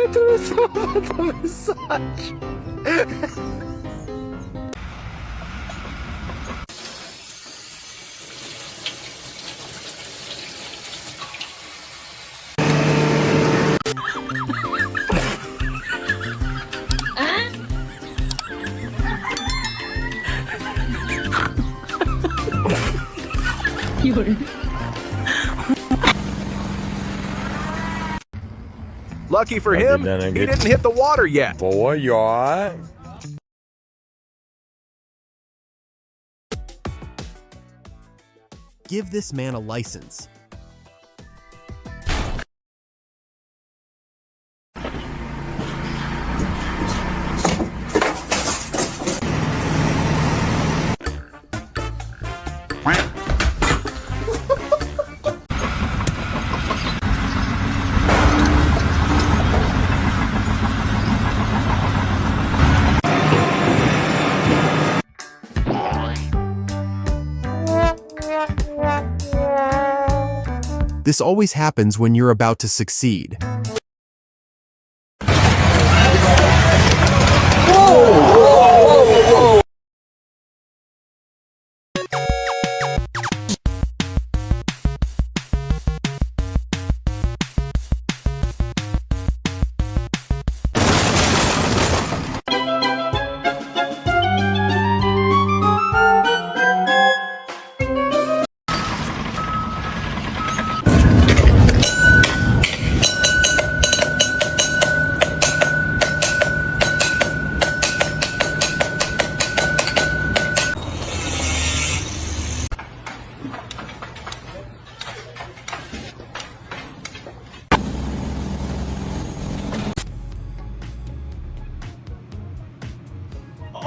Itu sama massage. Lucky for him, he didn't hit the water yet. Give this man a license. This always happens when you're about to succeed.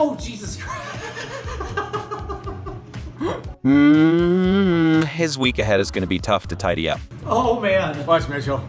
Oh, Jesus Christ. His week ahead is going to be tough to tidy up. Oh, man. Watch, Mitchell.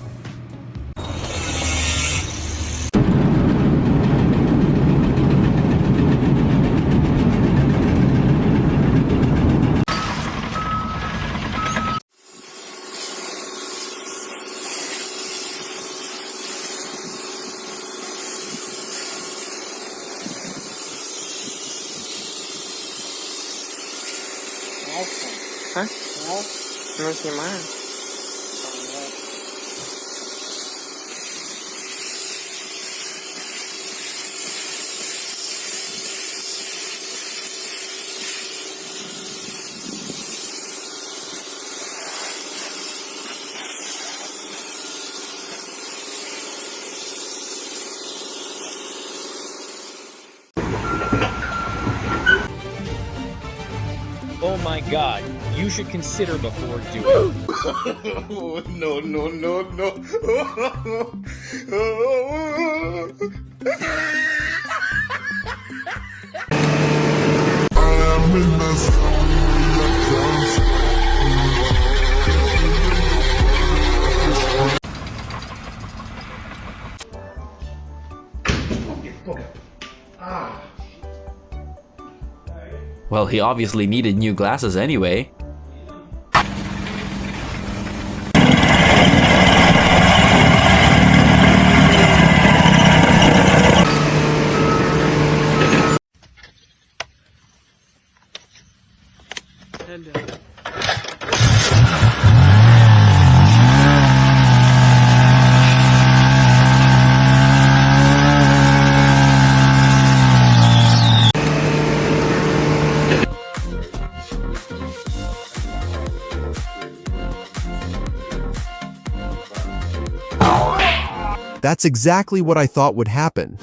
Hah? Terus gimana? Oh my God, you should consider before doing. No, no, no, no. Well, he obviously needed new glasses anyway. That's exactly what I thought would happen.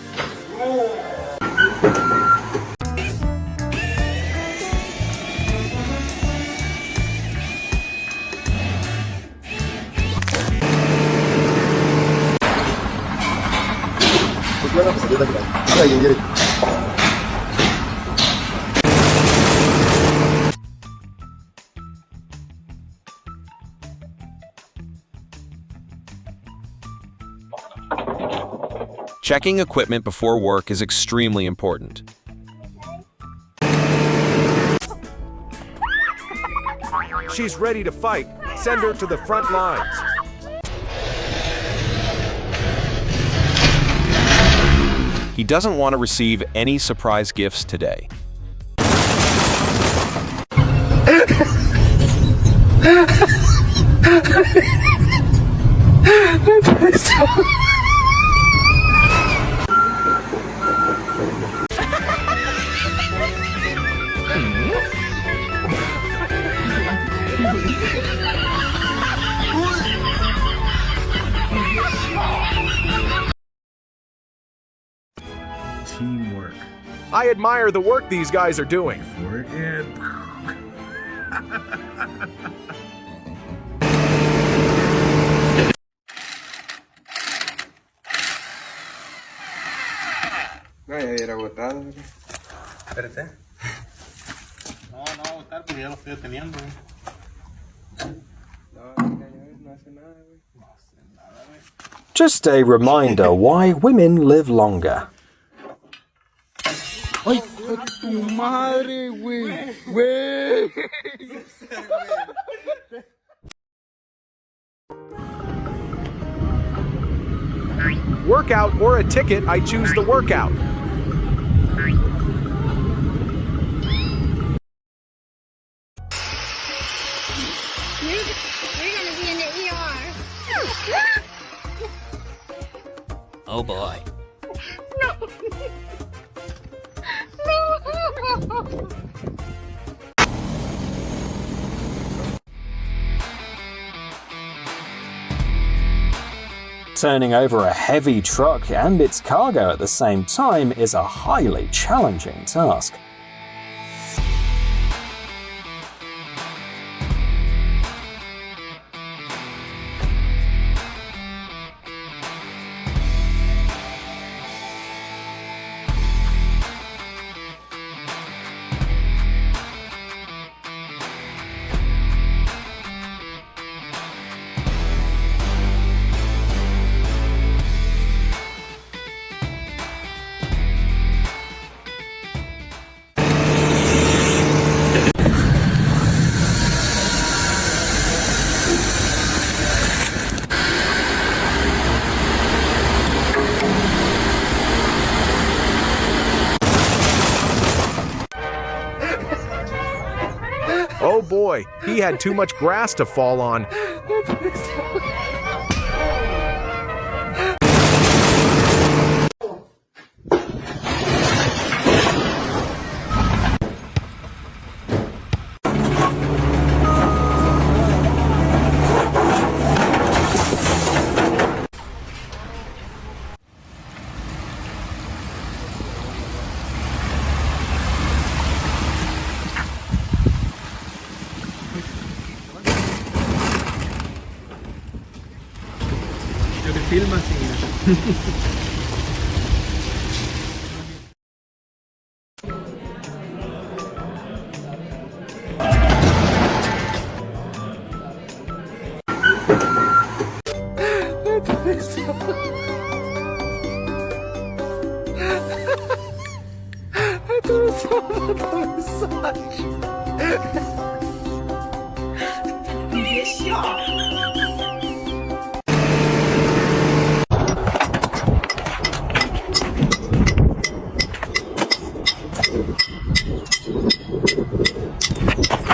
Checking equipment before work is extremely important. She's ready to fight. Send her to the front lines. He doesn't want to receive any surprise gifts today. Teamwork. I admire the work these guys are doing. Work it. No, ya hubiera agotado. Espérate. No, no va a votar porque ya lo estoy teniendo. No hace nada, güey. Just a reminder why women live longer. ¡Ay, tu madre, güey! ¡Güey! Workout or a ticket, I choose the workout. You're gonna be in the ER. Oh boy. Turning over a heavy truck and its cargo at the same time is a highly challenging task. Oh boy, he had too much grass to fall on. Yo que filma así.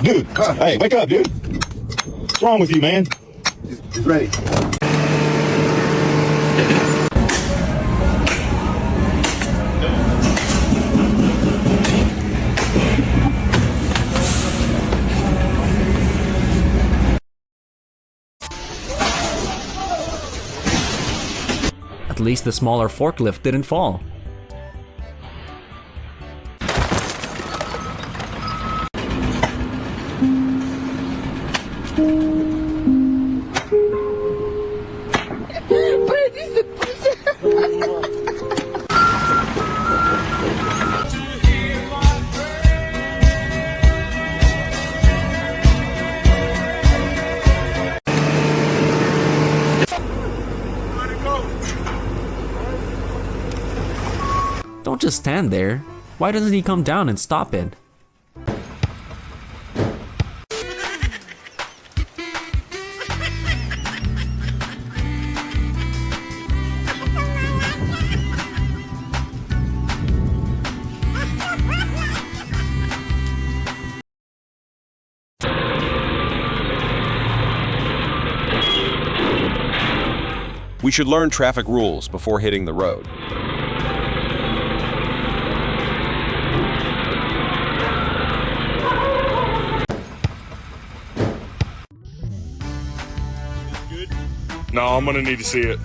Dude, hey, wake up, dude. What's wrong with you, man? He's ready. At least the smaller forklift didn't fall. Don't just stand there. Why doesn't he come down and stop it? We should learn traffic rules before hitting the road. No, I'm gonna need to see it.